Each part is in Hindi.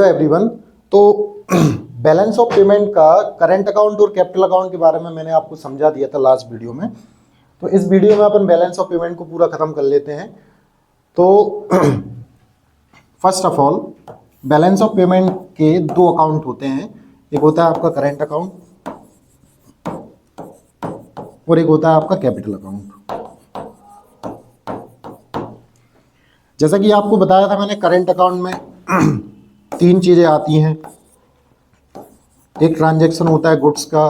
Hello everyone. तो बैलेंस ऑफ पेमेंट का करंट अकाउंट और कैपिटल अकाउंट के बारे में मैंने आपको समझा दिया था लास्ट वीडियो में। तो इस वीडियो में अपन बैलेंस ऑफ पेमेंट को पूरा खत्म कर लेते हैं। तो first of all balance of payment के दो अकाउंट होते हैं, एक होता है आपका करंट अकाउंट और एक होता है आपका कैपिटल अकाउंट। जैसा कि आपको बताया था मैंने, करंट अकाउंट में तीन चीजें आती हैं। एक ट्रांजैक्शन होता है गुड्स का,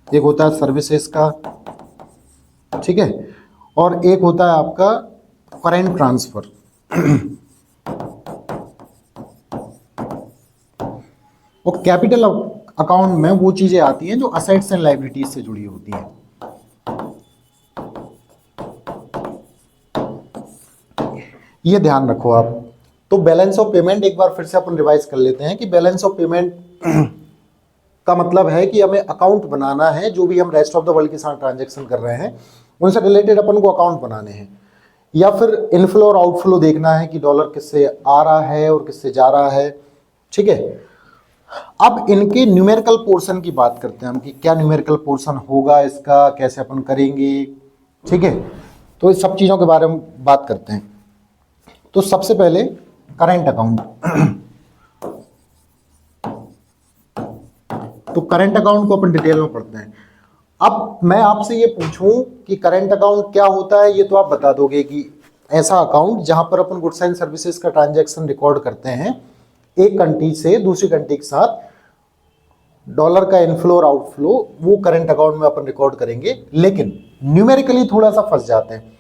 एक होता है सर्विसेज का, ठीक है, और एक होता है आपका फॉरेन ट्रांसफर। और कैपिटल अकाउंट में वो चीजें आती हैं जो असेट्स एंड लायबिलिटीज से जुड़ी होती हैं। ये ध्यान रखो आप। तो बैलेंस ऑफ पेमेंट एक बार फिर से अपन रिवाइज कर लेते हैं कि बैलेंस ऑफ पेमेंट का मतलब है कि हमें अकाउंट बनाना है। जो भी हम रेस्ट ऑफ द वर्ल्ड के साथ ट्रांजैक्शन कर रहे हैं उनसे रिलेटेड अपन को अकाउंट बनाने हैं, या फिर इनफ्लो और आउटफ्लो देखना है कि डॉलर किससे आ रहा है और किससे जा रहा है, ठीक है। अब इनके न्यूमेरिकल पोर्शन की बात करते हैं हम कि क्या न्यूमेरिकल पोर्शन होगा इसका, कैसे अपन करेंगे, ठीक है। तो इस सब चीज़ों के बारे में बात करते हैं। तो सबसे पहले करंट अकाउंट। तो करंट अकाउंट को अपन डिटेल में पढ़ते हैं। अब मैं आपसे ये पूछूं कि करंट अकाउंट क्या होता है, ये तो आप बता दोगे कि ऐसा अकाउंट जहां पर अपन गुड्स एंड सर्विसेज का ट्रांजैक्शन रिकॉर्ड करते हैं एक कंट्री से दूसरी कंट्री के साथ, डॉलर का इनफ्लो और आउटफ्लो, वो करंट अकाउंट में अपन रिकॉर्ड करेंगे। लेकिन न्यूमेरिकली थोड़ा सा फंस जाते हैं।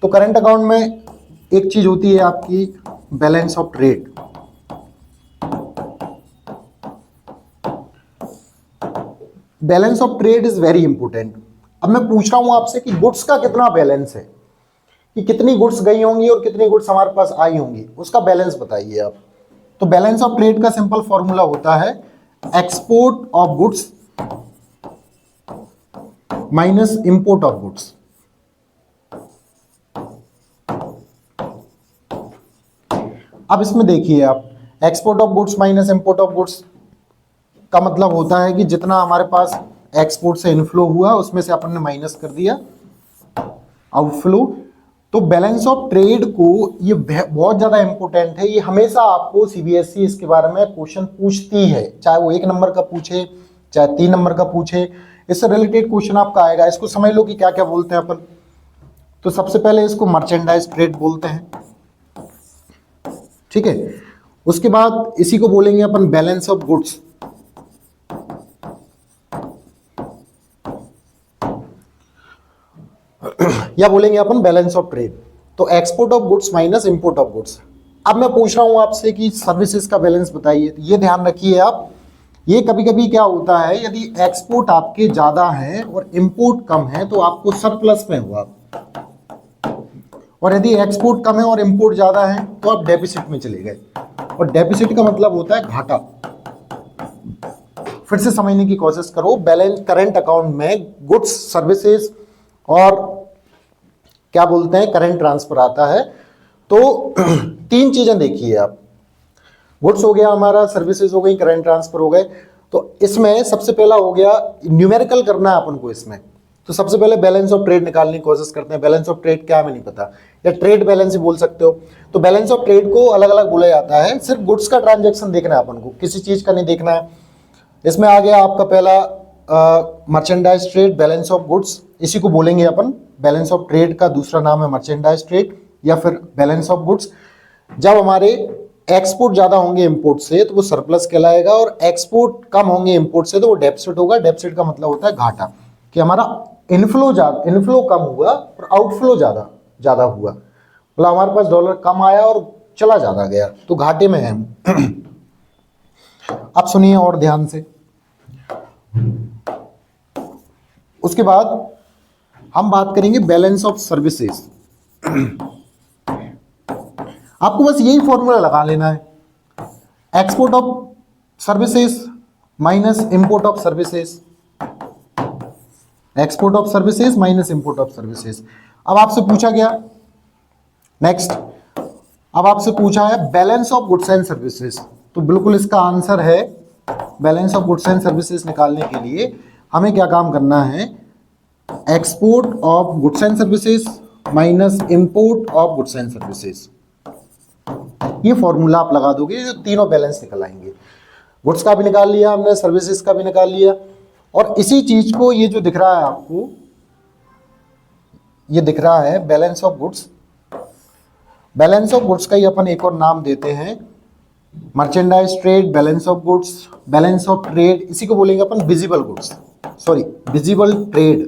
तो करंट अकाउंट में एक चीज होती है आपकी balance of trade. Balance of trade is very important. अब मैं पूछ रहा हूं आपसे कि गुड्स का कितना बैलेंस है, कि कितनी गुड्स गई होंगी और कितनी गुड्स हमारे पास आई होंगी, उसका बैलेंस बताइए आप। तो बैलेंस ऑफ ट्रेड का सिंपल फॉर्मूला होता है export of goods minus import of goods. अब इसमें देखिए आप, export of goods minus import of goods का मतलब होता है कि जितना हमारे पास एक्सपोर्ट से इनफ्लो हुआ उसमें से अपन ने माइनस कर दिया आउटफ्लो। तो बैलेंस ऑफ ट्रेड को ये बहुत ज्यादा इंपॉर्टेंट है। ये हमेशा आपको सीबीएसई इसके बारे में क्वेश्चन पूछती है, चाहे वो 1 नंबर का पूछे चाहे 3 नंबर का पूछे, इससे रिलेटेड क्वेश्चन आपका आएगा। इसको समझ लो कि क्या क्या बोलते हैं अपन। तो सबसे पहले इसको मर्चेंडाइज ट्रेड बोलते हैं, ठीक है। उसके बाद इसी को बोलेंगे अपन बैलेंस ऑफ गुड्स। या बोलेंगे अपन बैलेंस ऑफ ट्रेड। तो export of goods minus import of goods. अब मैं पूछ रहा हूं आपसे कि सर्विसेज का बैलेंस बताइए। तो ये ध्यान रखिए आप, ये कभी कभी क्या होता है, यदि एक्सपोर्ट आपके ज्यादा है और इंपोर्ट कम है तो आपको सरप्लस में हुआ, और यदि एक्सपोर्ट कम है और इंपोर्ट ज्यादा है तो आप डेफिसिट में चले गए। और डेफिसिट का मतलब होता है घाटा। फिर से समझने की कोशिश करो। बैलेंस करंट अकाउंट में गुड्स, सर्विसेज और क्या बोलते हैं करंट ट्रांसफर आता है। तो तीन चीजें देखिए आप, गुड्स हो गया हमारा, सर्विसेज हो गई, करंट ट्रांसफर हो गए। तो इसमें सबसे पहला हो गया न्यूमेरिकल करना है अपन को इसमें। तो सबसे पहले बैलेंस ऑफ ट्रेड निकालने की कोशिश करते हैं। बैलेंस ऑफ ट्रेड क्या, हमें नहीं पता, या ट्रेड बैलेंस ही बोल सकते हो। तो बैलेंस ऑफ ट्रेड को अलग अलग बोला जाता है। सिर्फ गुड्स का ट्रांजैक्शन देखना है अपन को, किसी चीज का नहीं देखना है। इसमें आ गया आपका पहला merchandise trade, balance of goods, इसी को बोलेंगे अपन। बैलेंस ऑफ ट्रेड का दूसरा नाम है मर्चेंडाइज ट्रेड या फिर बैलेंस ऑफ गुड्स। जब हमारे एक्सपोर्ट ज्यादा होंगे इंपोर्ट से तो वो सरप्लस कहलाएगा, और एक्सपोर्ट कम होंगे इंपोर्ट से तो वो डेफिसिट होगा। डेफिसिट का मतलब होता है घाटा, कि हमारा इनफ्लो कम हुआ और आउटफ्लो ज्यादा हुआ, मतलब हमारे पास डॉलर कम आया और चला ज्यादा गया, तो घाटे में है हम। अब सुनिए और ध्यान से। उसके बाद हम बात करेंगे बैलेंस ऑफ सर्विसेज। आपको बस यही फॉर्मूला लगा लेना है, export of services minus import of services, export of services minus import of services. अब आपसे पूछा गया नेक्स्ट, अब आपसे पूछा है balance of goods and services. तो बिल्कुल इसका आंसर है balance of goods and services निकालने के लिए हमें क्या काम करना है, export of goods and services minus import of goods and services. ये फॉर्मूला आप लगा दोगे, जो तीनों बैलेंस निकल आएंगे। गुड्स का भी निकाल लिया हमने, सर्विसेज का भी निकाल लिया, और इसी चीज को ये जो दिख रहा है आपको, ये दिख रहा है balance of goods. Balance of goods का ही अपन एक और नाम देते हैं merchandise trade, balance of goods, balance of trade, इसी को बोलेंगे अपन visible goods, sorry visible trade.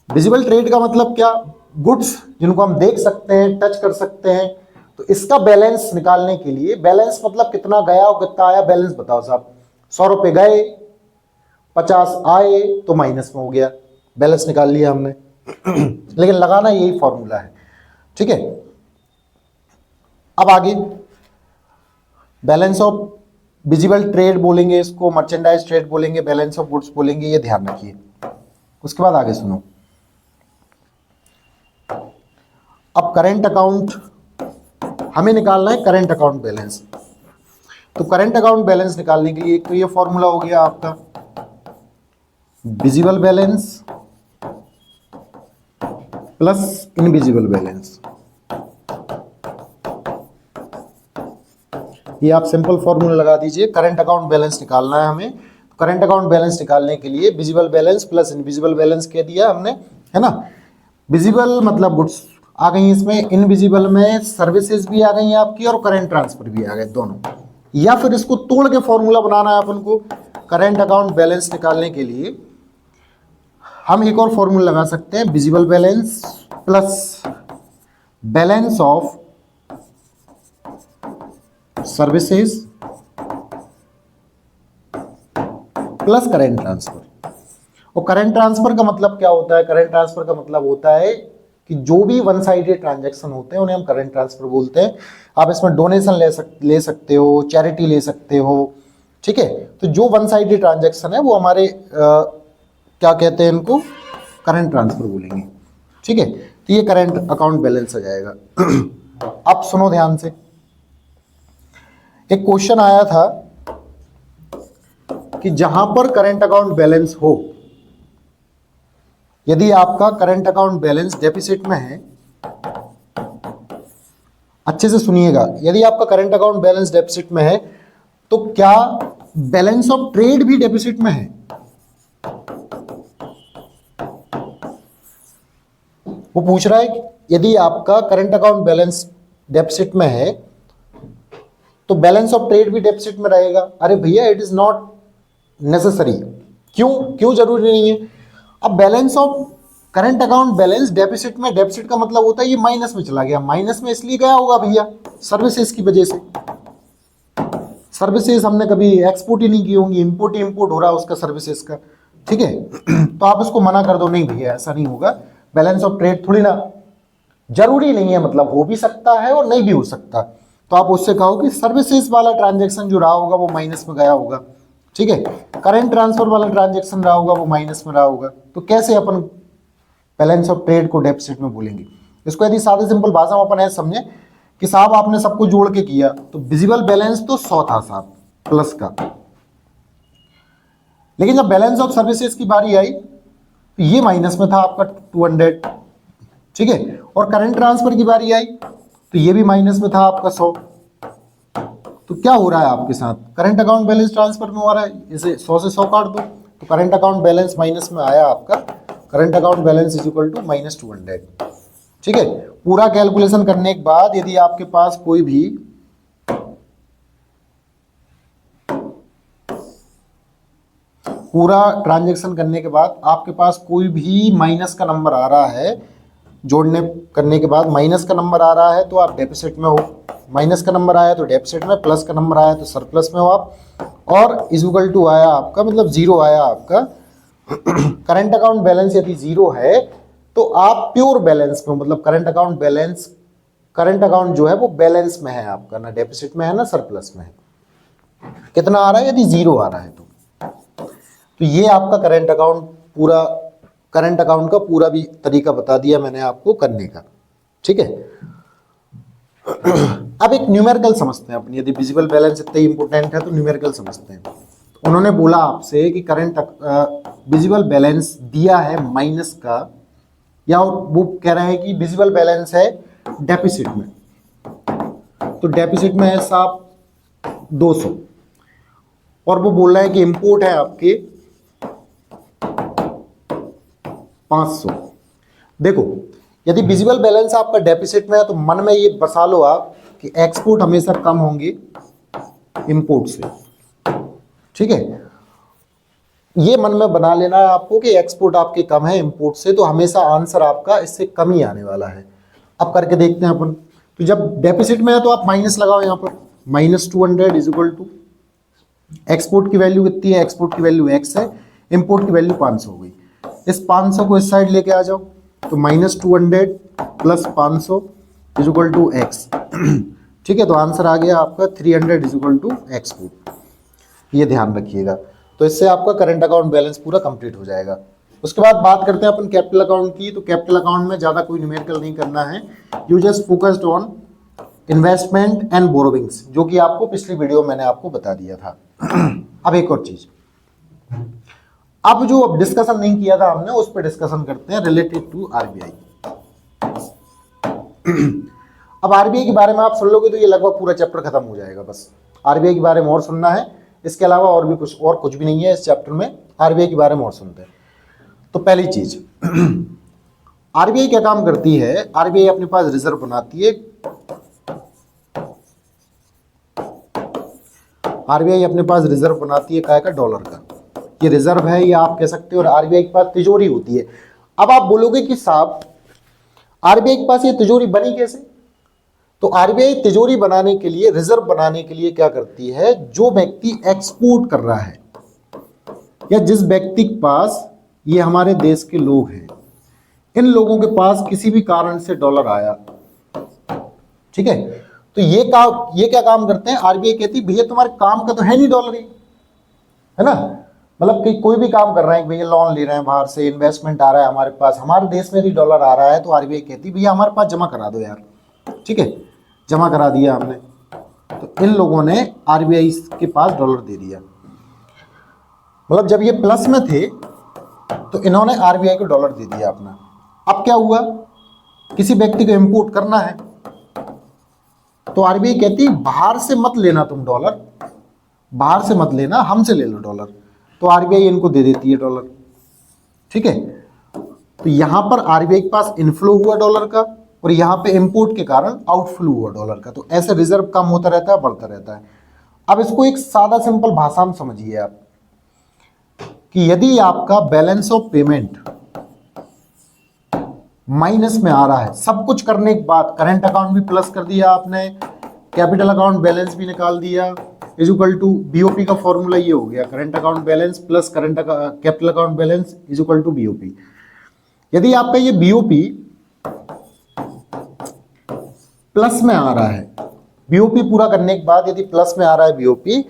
Visible trade का मतलब क्या, गुड्स जिनको हम देख सकते हैं, टच कर सकते हैं। तो इसका बैलेंस निकालने के लिए, बैलेंस मतलब कितना गया और कितना आया, बैलेंस बताओ साहब। 100 रुपए गए, 50 आए, तो माइनस में हो गया, बैलेंस निकाल लिया हमने। लेकिन लगाना यही फॉर्मूला है, ठीक है। अब आगे बैलेंस ऑफ विजिबल ट्रेड बोलेंगे इसको, मर्चेंडाइज ट्रेड बोलेंगे, बैलेंस ऑफ गुड्स बोलेंगे, ये ध्यान रखिए। उसके बाद आगे सुनो, अब करंट अकाउंट हमें निकालना है, करंट अकाउंट बैलेंस। तो करंट अकाउंट बैलेंस निकालने के लिए एक तो ये फॉर्मूला हो गया आपका visible balance plus invisible balance. ये आप सिंपल फॉर्मूला लगा दीजिए। करंट अकाउंट बैलेंस निकालना है हमें, तो करंट अकाउंट बैलेंस निकालने के लिए visible balance plus invisible balance कह दिया हमने, है ना। विजिबल मतलब गुड्स आ गई इसमें, इनविजिबल में सर्विसेज भी आ गई आपकी और करंट ट्रांसफर भी आ गए दोनों। या फिर इसको तोड़ के फॉर्मूला बनाना है अपन को करंट अकाउंट बैलेंस निकालने के लिए, हम एक और फॉर्मूला लगा सकते हैं, visible balance plus balance of services plus current transfer. और करंट ट्रांसफर का मतलब क्या होता है, करंट ट्रांसफर का मतलब होता है कि जो भी वन साइडेड ट्रांजैक्शन होते हैं उन्हें हम करंट ट्रांसफर बोलते हैं। आप इसमें डोनेशन ले सकते हो, चैरिटी ले सकते हो, ठीक है। तो जो वन साइडेड ट्रांजैक्शन है वो हमारे क्या कहते हैं, इनको करंट ट्रांसफर बोलेंगे, ठीक है। तो ये करंट अकाउंट बैलेंस आ जाएगा। अब सुनो ध्यान से, एक क्वेश्चन आया था कि जहां पर करंट अकाउंट बैलेंस हो, यदि आपका करंट अकाउंट बैलेंस डेफिसिट में है, अच्छे से सुनिएगा, यदि आपका करंट अकाउंट बैलेंस डेफिसिट में है तो क्या बैलेंस ऑफ ट्रेड भी डेफिसिट में है? वो पूछ रहा है कि यदि आपका करंट अकाउंट बैलेंस डेफिसिट में है तो बैलेंस ऑफ ट्रेड भी डेफिसिट में रहेगा। अरे भैया, इट इज नॉट नेसेसरी। क्यों जरूरी नहीं है? अब balance of current account balance deficit में, डेफिसिट का मतलब होता है ये माइनस में चला गया। माइनस में इसलिए गया होगा भैया सर्विसेज की वजह से। सर्विसेज हमने कभी एक्सपोर्ट ही नहीं की होंगी, इंपोर्ट ही इंपोर्ट हो रहा है उसका सर्विसेज का, ठीक है। तो आप इसको मना कर दो, नहीं भैया ऐसा नहीं होगा, बैलेंस ऑफ ट्रेड थोड़ी ना, जरूरी नहीं है, मतलब हो भी सकता है और नहीं भी हो सकता। तो आप उससे कहो कि सर्विसेज वाला ट्रांजैक्शन जो रहा होगा वो माइनस में गया होगा, ठीक है। करंट ट्रांसफर वाला ट्रांजैक्शन रहा होगा वो माइनस में रहा होगा। तो कैसे अपन बैलेंस ऑफ ट्रेड को डेफिसिट में बोलेंगे? इसको यदि सादे सिंपल भाषा में अपन ऐसे समझे कि साहब आपने सबको जोड़ के किया तो विजिबल बैलेंस तो 100 था साहब प्लस का, लेकिन जब बैलेंस ऑफ सर्विसेज की बारी आई तो ये माइनस में था आपका 200, ठीक है। और करंट ट्रांसफर की बारी आई तो ये भी माइनस में था आपका 100। तो क्या हो रहा है आपके साथ, करंट अकाउंट बैलेंस ट्रांसफर में हो रहा है, इसे 100 से 100 काट दो तो करंट अकाउंट बैलेंस माइनस में आया आपका, current account balance is equal to -200, ठीक है। पूरा कैलकुलेशन करने के बाद यदि आपके पास कोई भी पूरा ट्रांजैक्शन करने के बाद आपके पास कोई भी माइनस का नंबर आ रहा है, जोड़ने करने के बाद माइनस का नंबर आ रहा है तो आप डेफिसिट में हो, माइनस का नंबर आया तो डेफिसिट में, प्लस का नंबर आया तो सरप्लस में हो आप, और इज इक्वल टू आया आपका, मतलब जीरो आया आपका। करंट अकाउंट बैलेंस यदि जीरो है तो आप प्योर बैलेंस में, मतलब current account balance, current account जो है वो बैलेंस में है आपका, ना डेफिसिट में है ना सरप्लस में है। कितना आ रहा है? यदि जीरो आ रहा है तो ये आपका करंट अकाउंट, पूरा करंट अकाउंट का पूरा भी तरीका बता दिया मैंने आपको करने का, ठीक है। अब एक न्यूमेरिकल समझते हैं अपनी, यदि विजिबल बैलेंस इतना इंपॉर्टेंट है तो न्यूमेरिकल समझते हैं। उन्होंने बोला आपसे कि करंट विजिबल बैलेंस दिया है माइनस का, या वो कह रहे हैं कि विजिबल बैलेंस है डेफिसिट में, तो डेफिसिट में है साहब 200, और वो बोल रहा है कि इंपोर्ट है आपके 500। देखो यदि विजिबल बैलेंस आपका डेफिसिट में है तो मन में ये बसा लो आप कि एक्सपोर्ट हमेशा कम होंगे इंपोर्ट से, ठीक है। ये मन में बना लेना है आपको कि एक्सपोर्ट आपके कम है इंपोर्ट से, तो हमेशा आंसर आपका इससे कम ही आने वाला है। अब करके देखते हैं अपन। तो जब डेफिसिट में है तो आप माइनस लगाओ यहाँ पर, -200 इज इक्वल टू एक्सपोर्ट की वैल्यू कितनी है, एक्सपोर्ट की वैल्यू x है, इंपोर्ट की वैल्यू 500 हो गई। इस 500 को इस साइड लेके आ जाओ, तो -200 plus 500 is equal to x, ठीक है। तो आंसर आ गया आपका 300 इज इक्वल टू एक्सपोर्ट, ये ध्यान रखिएगा। तो इससे आपका करंट अकाउंट बैलेंस पूरा कंप्लीट हो जाएगा। उसके बाद बात करते हैं अपन कैपिटल अकाउंट की। तो कैपिटल अकाउंट में ज़्यादा कोई न्यूमेरिकल नहीं करना है, you just focused on investment and borrowings, जो कि आपको पिछली वीडियो मैंने आपको बता दिया था। अब एक और चीज, अब जो डिस्कशन नहीं किया था हमने उस पर डिस्कशन करते हैं रिलेटेड टू आरबीआई। अब आरबीआई के बारे में आप सुन लोगे तो ये लगभग पूरा चैप्टर खत्म हो जाएगा। बस आरबीआई के बारे में और सुनना है, इसके अलावा और भी कुछ भी नहीं है इस चैप्टर में। आरबीआई के बारे में और सुनते हैं। तो पहली चीज, आरबीआई क्या काम करती है, आरबीआई अपने पास रिजर्व बनाती है। आरबीआई अपने पास रिजर्व बनाती है काय का, डॉलर का। ये रिजर्व है, ये आप कह सकते हो। और आरबीआई के पास तिजोरी होती है। अब आप बोलोगे कि साहब आरबीआई के पास ये तिजोरी बनी कैसे? तो आरबीआई तिजोरी बनाने के लिए, रिजर्व बनाने के लिए क्या करती है, जो व्यक्ति एक्सपोर्ट कर रहा है या जिस व्यक्ति के पास, ये हमारे देश के लोग हैं, इन लोगों के पास किसी भी कारण से डॉलर आया, ठीक है, तो ये क्या काम करते हैं, आरबीआई कहती है भैया तुम्हारे काम का तो है नहीं डॉलर ही, है ना। मतलब कि कोई भी काम कर रहे हैं, भैया लोन ले रहे हैं बाहर से, इन्वेस्टमेंट आ रहा है हमारे पास, हमारे देश में भी डॉलर आ रहा है, तो आरबीआई कहती है भैया हमारे पास जमा करा दो यार, ठीक है। जमा करा दिया हमने, तो इन लोगों ने आरबीआई के पास डॉलर दे दिया। मतलब जब ये प्लस में थे तो इन्होंने आरबीआई को डॉलर दे दिया अपना। अब क्या हुआ, किसी व्यक्ति को इंपोर्ट करना है तो आरबीआई कहती है बाहर से मत लेना तुम डॉलर, बाहर से मत लेना, हमसे ले लो डॉलर। तो आरबीआई इनको दे देती है डॉलर, ठीक है। तो यहां पर आरबीआई के पास इनफ्लो हुआ डॉलर का, और यहां पे इंपोर्ट के कारण आउटफ्लो हुआ डॉलर का। तो ऐसे रिजर्व कम होता रहता है, बढ़ता रहता है। अब इसको एक सादा सिंपल भाषा में समझिए आप, कि यदि आपका बैलेंस ऑफ पेमेंट माइनस में आ रहा है, सब कुछ करने के बाद, करंट अकाउंट भी प्लस कर दिया आपने, कैपिटल अकाउंट बैलेंस भी निकाल दिया, इज इक्वल टू बीओपी का फॉर्मूला ये हो गया, current account balance plus capital account balance is equal to BOP. यदि आपका ये बीओपी प्लस में आ रहा है, बीओपी पूरा करने के बाद यदि प्लस में आ रहा है बीओपी,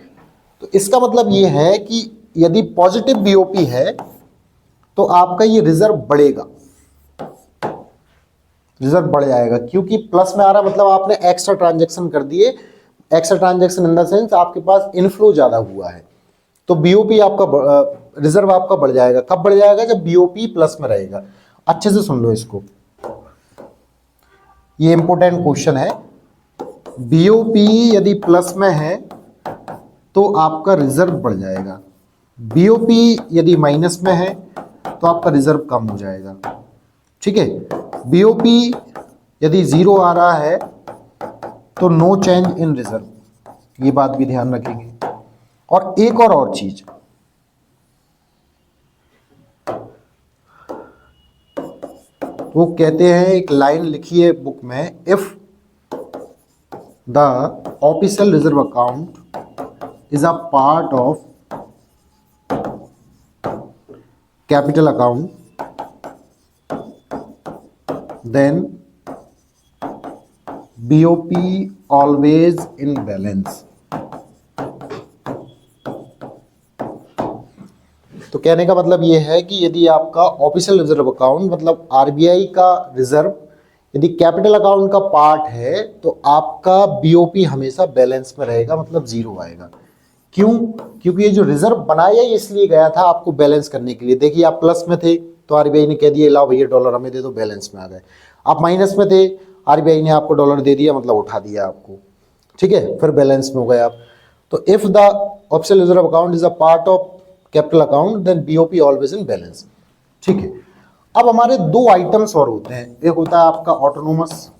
तो इसका मतलब ये है कि यदि पॉजिटिव बीओपी है तो आपका ये रिजर्व बढ़ेगा, रिजर्व बढ़ जाएगा, क्योंकि प्लस में आ रहा है मतलब आपने एक्स्ट्रा ट्रांजैक्शन कर दिए। Extra transaction in the sense आपके पास इनफ्लो ज्यादा हुआ है, तो बीओपी आपका रिजर्व आपका बढ़ जाएगा। कब बढ़ जाएगा, जब बीओपी प्लस में रहेगा। अच्छे से सुन लो इसको, ये इंपॉर्टेंट क्वेश्चन है। बीओपी यदि प्लस में है तो आपका रिजर्व बढ़ जाएगा, बीओपी यदि माइनस में है तो आपका रिजर्व कम हो जाएगा, ठीक है। बीओपी यदि 0 आ रहा है तो नो चेंज इन रिजर्व, ये बात भी ध्यान रखेंगे। और एक और चीज, वो कहते हैं, एक लाइन लिखी है बुक में, if the official reserve account is a part of capital account then BOP always in balance। तो कहने का मतलब ये है कि यदि आपका ऑफिशियल रिजर्व अकाउंट मतलब आरबीआई का रिजर्व यदि कैपिटल अकाउंट का पार्ट है तो आपका बीओपी हमेशा बैलेंस में रहेगा, मतलब जीरो आएगा। क्यों? क्योंकि ये जो रिजर्व बनाया ही इसलिए गया था आपको बैलेंस करने के लिए। देखिए आप प्लस में थे तो आरबीआई ने कह दिया लाओ भैया डॉलर हमें दे दो, बैलेंस में आ गए। आप माइनस में थे, आरबीआई ने आपको डॉलर दे दिया, मतलब उठा दिया आपको, ठीक है, फिर बैलेंस में हो गए आप। तो if the official reserve account is a part of capital account then BOP always in balance, ठीक है। अब हमारे दो आइटम्स और होते हैं, एक होता है आपका ऑटोनोमस,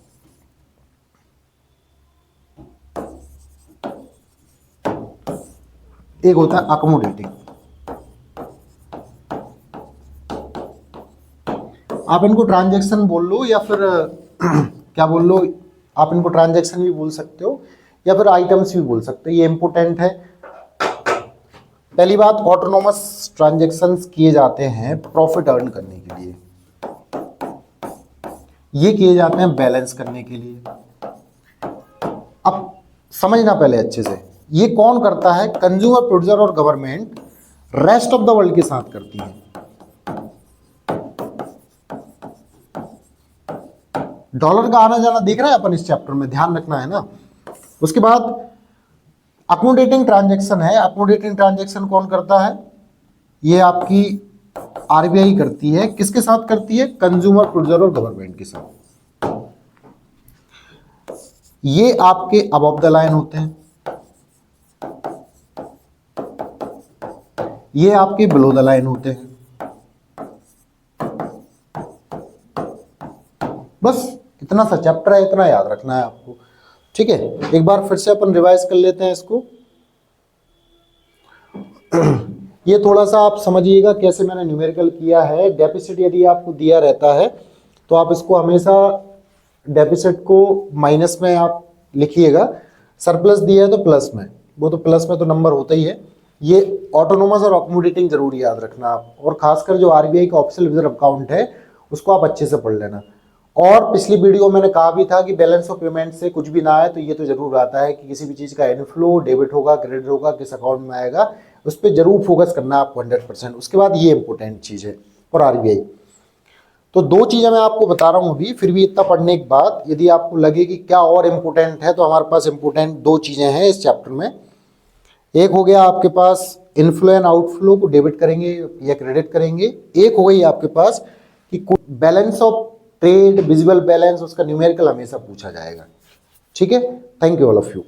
एक होता है अकोमोडेटिंग। आप इनको ट्रांजैक्शन बोल लो या फिर क्या बोल लो, आप इनको ट्रांजैक्शन भी बोल सकते हो या फिर आइटम्स भी बोल सकते हो, ये इंपॉर्टेंट है। पहली बात, ऑटोनोमस ट्रांजैक्शंस किए जाते हैं प्रॉफिट अर्न करने के लिए, ये किए जाते हैं बैलेंस करने के लिए। अब समझना पहले अच्छे से, ये कौन करता है? कंज्यूमर, प्रोड्यूसर और government rest of the world के साथ करती है। डॉलर का आना जाना देख रहे हैं अपन इस चैप्टर में, ध्यान रखना है ना। उसके बाद अकोमोडेटिंग ट्रांजैक्शन है। अकोमोडेटिंग ट्रांजैक्शन कौन करता है? ये आपकी आरबीआई करती है। किसके साथ करती है? कंज्यूमर, प्रोड्यूसर और गवर्नमेंट के साथ। ये आपके अबव द लाइन होते हैं, ये आपके बिलो द लाइन होते हैं। बस इतना सा चैप्टर है, इतना याद रखना है आपको, ठीक है। एक बार फिर से अपन रिवाइज कर लेते हैं इसको। ये थोड़ा सा आप समझिएगा कैसे मैंने न्यूमेरिकल किया है। डेफिसिट यदि आपको दिया रहता है तो आप इसको हमेशा डेफिसिट को माइनस में आप लिखिएगा, सरप्लस दिया है तो प्लस में, वो तो प्लस में तो नंबर होता ही है। ये ऑटोनोमस और अकोमोडेटिंग जरूर याद रखना आप, और खासकर जो आरबीआई का ऑफिशियल रिजर्व अकाउंट है उसको आप अच्छे से पढ़ लेना। और पिछली वीडियो मैंने कहा भी था कि बैलेंस ऑफ पेमेंट से कुछ भी ना आए तो ये तो जरूर आता है कि किसी भी चीज़ का इनफ्लो डेबिट होगा, क्रेडिट होगा, किस अकाउंट में आएगा, उस पर जरूर फोकस करना है आपको 100%। उसके बाद ये इंपॉर्टेंट चीज़ है और आरबीआई। तो दो चीज़ें मैं आपको बता रहा हूँ अभी, फिर भी इतना पढ़ने के बाद यदि आपको लगे कि क्या और इम्पोर्टेंट है, तो हमारे पास इम्पोर्टेंट दो चीज़ें हैं इस चैप्टर में। एक हो गया आपके पास इनफ्लो एंड आउटफ्लो को डेबिट करेंगे या क्रेडिट करेंगे। एक हो गई आपके पास कि balance of trade, visible balance, उसका न्यूमेरिकल हमेशा पूछा जाएगा, ठीक है। Thank you all of you.